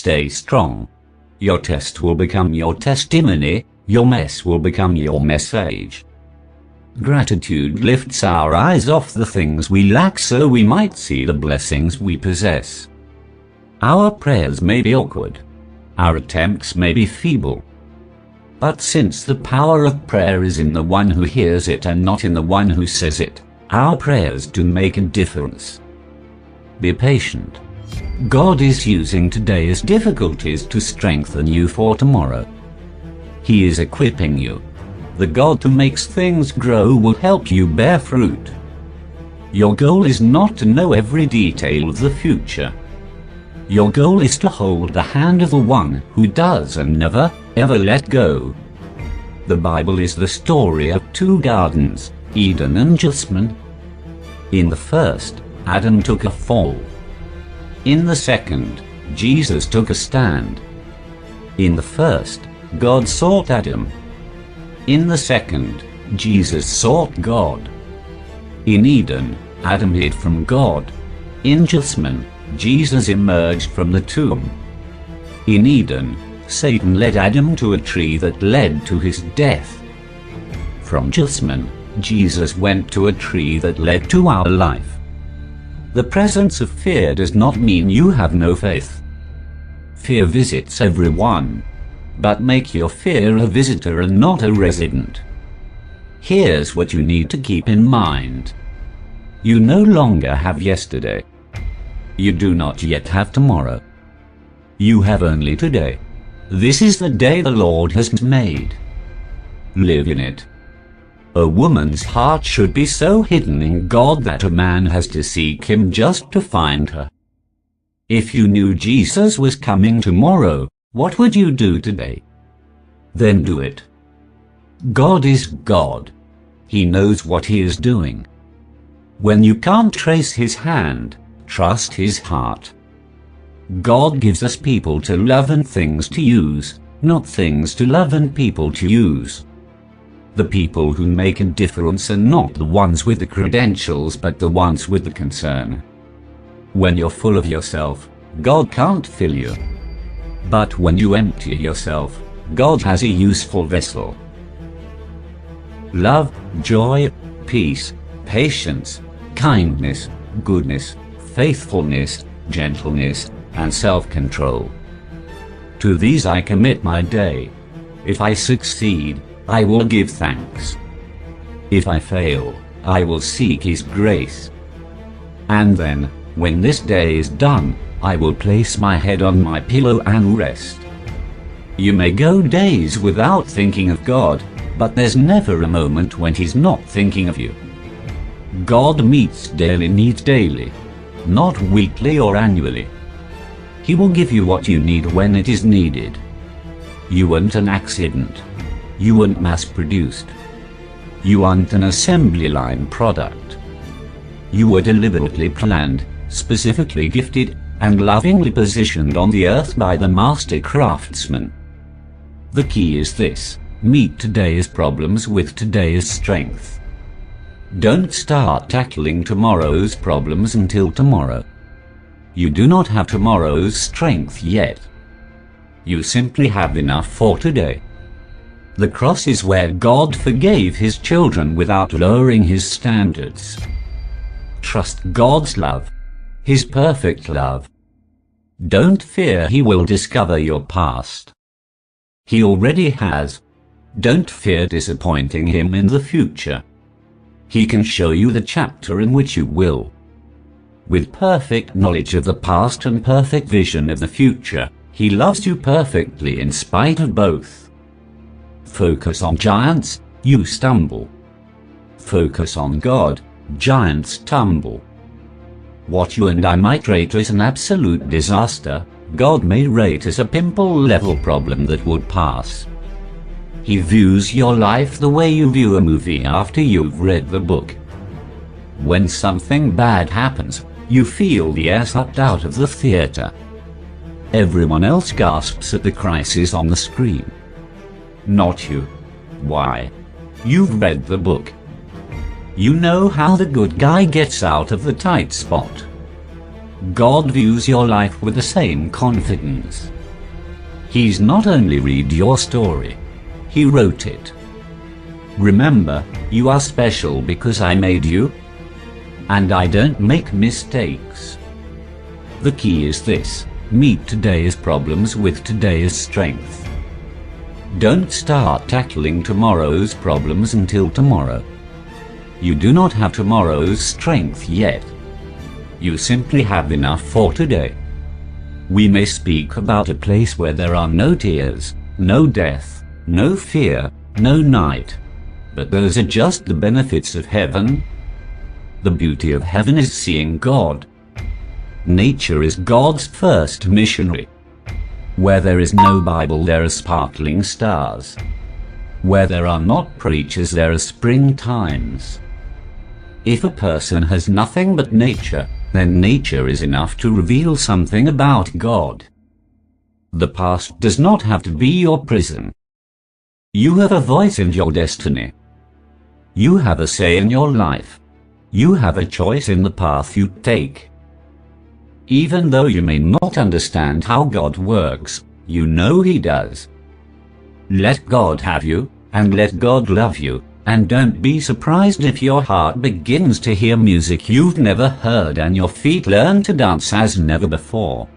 stay strong. Your test will become your testimony, your mess will become your message. Gratitude lifts our eyes off the things we lack so we might see the blessings we possess. Our prayers may be awkward. Our attempts may be feeble. But since the power of prayer is in the one who hears it and not in the one who says it, our prayers do make a difference. Be patient. God is using today's difficulties to strengthen you for tomorrow. He is equipping you. The God who makes things grow will help you bear fruit. Your goal is not to know every detail of the future. Your goal is to hold the hand of the one who does and never, ever let go. The Bible is the story of two gardens, Eden and Gethsemane. In the first, Adam took a fall. In the second, Jesus took a stand. In the first, God sought Adam. In the second, Jesus sought God. In Eden, Adam hid from God. In Gethsemane, Jesus emerged from the tomb. In Eden, Satan led Adam to a tree that led to his death. From Gethsemane, Jesus went to a tree that led to our life. The presence of fear does not mean you have no faith. Fear visits everyone. But make your fear a visitor and not a resident. Here's what you need to keep in mind. You no longer have yesterday. You do not yet have tomorrow. You have only today. This is the day the Lord has made. Live in it. A woman's heart should be so hidden in God that a man has to seek him just to find her. If you knew Jesus was coming tomorrow, what would you do today? Then do it. God is God. He knows what He is doing. When you can't trace His hand, trust His heart. God gives us people to love and things to use, not things to love and people to use. The people who make a difference are not the ones with the credentials but the ones with the concern. When you're full of yourself, God can't fill you. But when you empty yourself, God has a useful vessel. Love, joy, peace, patience, kindness, goodness, faithfulness, gentleness, and self-control. To these I commit my day. If I succeed, I will give thanks. If I fail, I will seek His grace. And then, when this day is done, I will place my head on my pillow and rest. You may go days without thinking of God, but there's never a moment when He's not thinking of you. God meets daily needs daily, not weekly or annually. He will give you what you need when it is needed. You aren't an accident. You aren't mass-produced. You aren't an assembly line product. You were deliberately planned, specifically gifted, and lovingly positioned on the earth by the master craftsman. The key is this: meet today's problems with today's strength. Don't start tackling tomorrow's problems until tomorrow. You do not have tomorrow's strength yet. You simply have enough for today. The cross is where God forgave His children without lowering His standards. Trust God's love, His perfect love. Don't fear He will discover your past. He already has. Don't fear disappointing Him in the future. He can show you the chapter in which you will. With perfect knowledge of the past and perfect vision of the future, He loves you perfectly in spite of both. Focus on giants, you stumble. Focus on God, giants tumble. What you and I might rate as an absolute disaster, God may rate as a pimple-level problem that would pass. He views your life the way you view a movie after you've read the book. When something bad happens, you feel the air sucked out of the theater. Everyone else gasps at the crisis on the screen. Not you. Why? You've read the book. You know how the good guy gets out of the tight spot. God views your life with the same confidence. He's not only read your story, He wrote it. Remember, you are special because I made you, and I don't make mistakes. The key is this: meet today's problems with today's strength. Don't start tackling tomorrow's problems until tomorrow. You do not have tomorrow's strength yet. You simply have enough for today. We may speak about a place where there are no tears, no death, no fear, no night. But those are just the benefits of heaven. The beauty of heaven is seeing God. Nature is God's first missionary. Where there is no Bible, there are sparkling stars. Where there are not preachers, there are spring times. If a person has nothing but nature, then nature is enough to reveal something about God. The past does not have to be your prison. You have a voice in your destiny. You have a say in your life. You have a choice in the path you take. Even though you may not understand how God works, you know He does. Let God have you, and let God love you, and don't be surprised if your heart begins to hear music you've never heard and your feet learn to dance as never before.